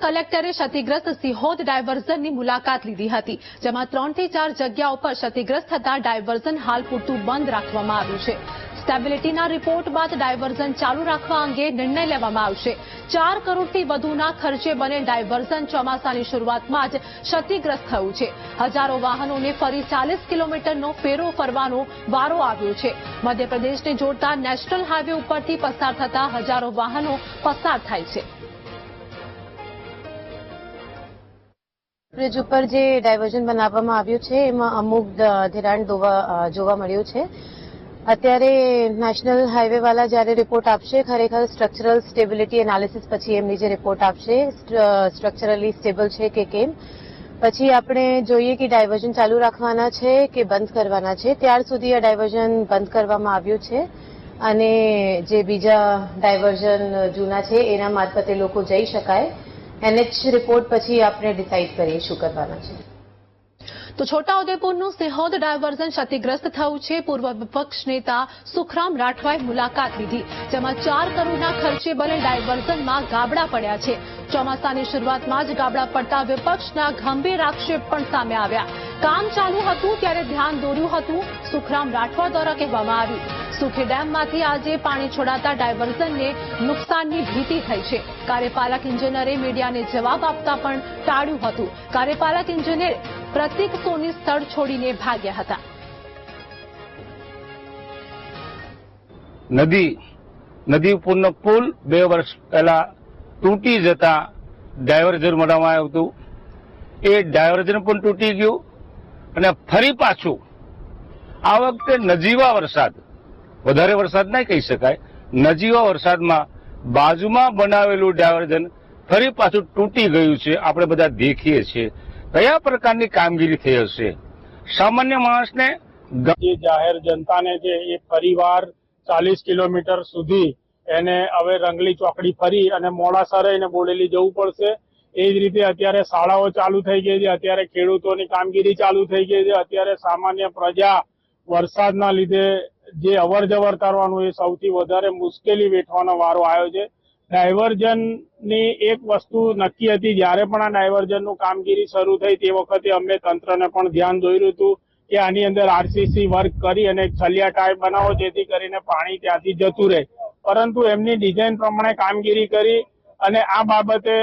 કલેક્ટરે ક્ષતિગ્રસ્ત સિહોદ ડાયવર્ઝનની મુલાકાત લીધી હતી, જેમાં 3 થી 4 જગ્યાઓ પર ક્ષતિગ્રસ્ત થતા ડાયવર્ઝન હાલ પૂરતું બંધ રાખવામાં આવ્યું છે. સ્ટેબિલિટીના રિપોર્ટ બાદ ડાયવર્ઝન ચાલુ રાખવા અંગે નિર્ણય લેવામાં આવશે. 4 કરોડથી વધુના ખર્ચે બનેલ ડાયવર્ઝન ચોમાસાની શરૂઆતમાં જ ક્ષતિગ્રસ્ત થયું છે. હજારો વાહનોને ફરી 40 કિલોમીટરનો ફેરો ફરવાનો વારો આવ્યો છે. મધ્યપ્રદેશને જોડતા નેશનલ હાઈવે ઉપરથી પસાર થતા હજારો વાહનો પસાર થાય છે. બ્રિજ ઉપર જે ડાયવર્ઝન બનાવવામાં આવ્યું છે એમાં અમુક ધિરાણ જોવા મળ્યું છે. અત્યારે નેશનલ હાઈવે વાળા જ્યારે રિપોર્ટ આપશે, ખરેખર સ્ટ્રક્ચરલ સ્ટેબિલિટી એનાલિસિસ પછી એમની જે રિપોર્ટ આપશે સ્ટ્રક્ચરલી સ્ટેબલ છે કે કેમ, પછી આપણે જોઈએ કે ડાયવર્ઝન ચાલુ રાખવાના છે કે બંધ કરવાના છે. ત્યાર સુધી આ ડાયવર્ઝન બંધ કરવામાં આવ્યું છે અને જે બીજા ડાયવર્ઝન જૂના છે એના મારફતે લોકો જઈ શકાય. NH રિપોર્ટ પછી આપણે ડિસાઇડ કરીએ શું કરવાના છે. તો છોટાઉદેપુરનું સિહોદ ડાયવર્ઝન ક્ષતિગ્રસ્ત થયું છે. પૂર્વ વિપક્ષ નેતા સુખરામ રાઠવાએ મુલાકાત લીધી, જેમાં 4 કરોડના ખર્ચે બનેલ ડાયવર્ઝનમાં ગાબડા પડ્યા છે. ચોમાસાની શરૂઆતમાં જ ગાબડા પડતા વિપક્ષના ગંભીર આક્ષેપ પણ સામે આવ્યા. કામ ચાલુ હતું ત્યારે ધ્યાન દોર્યું હતું, સુખરામ રાઠવા દ્વારા કહેવામાં આવ્યું. સુખી ડેમમાંથી આજે પાણી છોડાતા ડાયવર્ઝનને નુકસાનની ભીતિ થઈ છે. કાર્યપાલક ઇન્જિનિયરે મીડિયાને જવાબ આપતા પણ ટાળ્યું હતું. કાર્યપાલક ઇન્જિનિયર પ્રતિક સોની સ્થળ છોડીને ભાગ્યા હતા. નદી ઉપરનો પુલ 2 વર્ષ પહેલા તૂટી જતા ડાયવર્ઝન બનાવવામાં આવ્યું હતું. એ ડાયવર્ઝન પણ તૂટી ગયું અને ફરી પાછું આ વખતે નજીવા વરસાદ, વધારે વરસાદ નહીં કહી શકાય, નજીવા વરસાદમાં બાજુમાં બનાવેલું ડાયવર્ઝન ફરી પાછું તૂટી ગયું છે. આપણે બધા દેખીએ છીએ કયા પ્રકારની કામગીરી થઈ હશે. સામાન્ય માણસને, જે જાહેર જનતાને છે એ પરિવાર 40 કિલોમીટર સુધી એને હવે રંગલી ચોકડી ફરી અને મોડાસા રહીને બોડેલી જવું પડશે. એ જ રીતે અત્યારે શાળાઓ ચાલુ થઈ ગઈ છે, અત્યારે ખેડૂતોની કામગીરી ચાલુ થઈ ગઈ છે. અત્યારે સામાન્ય પ્રજા વરસાદના લીધે જે અવર જવર કરવાનું એ સૌથી વધારે મુશ્કેલી વેઠવાનો વારો આવ્યો છે. ડાયવર્ઝનની એક વસ્તુ નક્કી હતી, જ્યારે પણ આ ડાયવર્ઝનનું કામગીરી શરૂ થઈ તે વખતે અમે તંત્રને પણ ધ્યાન દોર્યું હતું કે આની અંદર RCC વર્ક કરી અને છલિયા ટાઈપ બનાવો જેથી કરીને પાણી ત્યાંથી જતું રહે. પરંતુ એમની ડિઝાઇન પ્રમાણે કામગીરી કરી અને આ બાબતે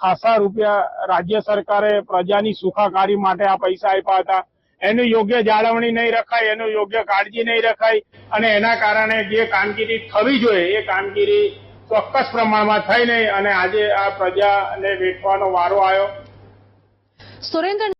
ખાસા રૂપિયા રાજ્ય સરકારે પ્રજાની સુખાકારી માટે આ પૈસા આપ્યા હતા. એનું યોગ્ય જાળવણી નહીં રખાય, એનું યોગ્ય કાળજી નહીં રખાય અને એના કારણે જે કામગીરી થવી જોઈએ એ કામગીરી ચોક્કસ પ્રમાણમાં થઈ નહીં અને આજે આ પ્રજાને વેઠવાનો વારો આવ્યો. સુરેન્દ્ર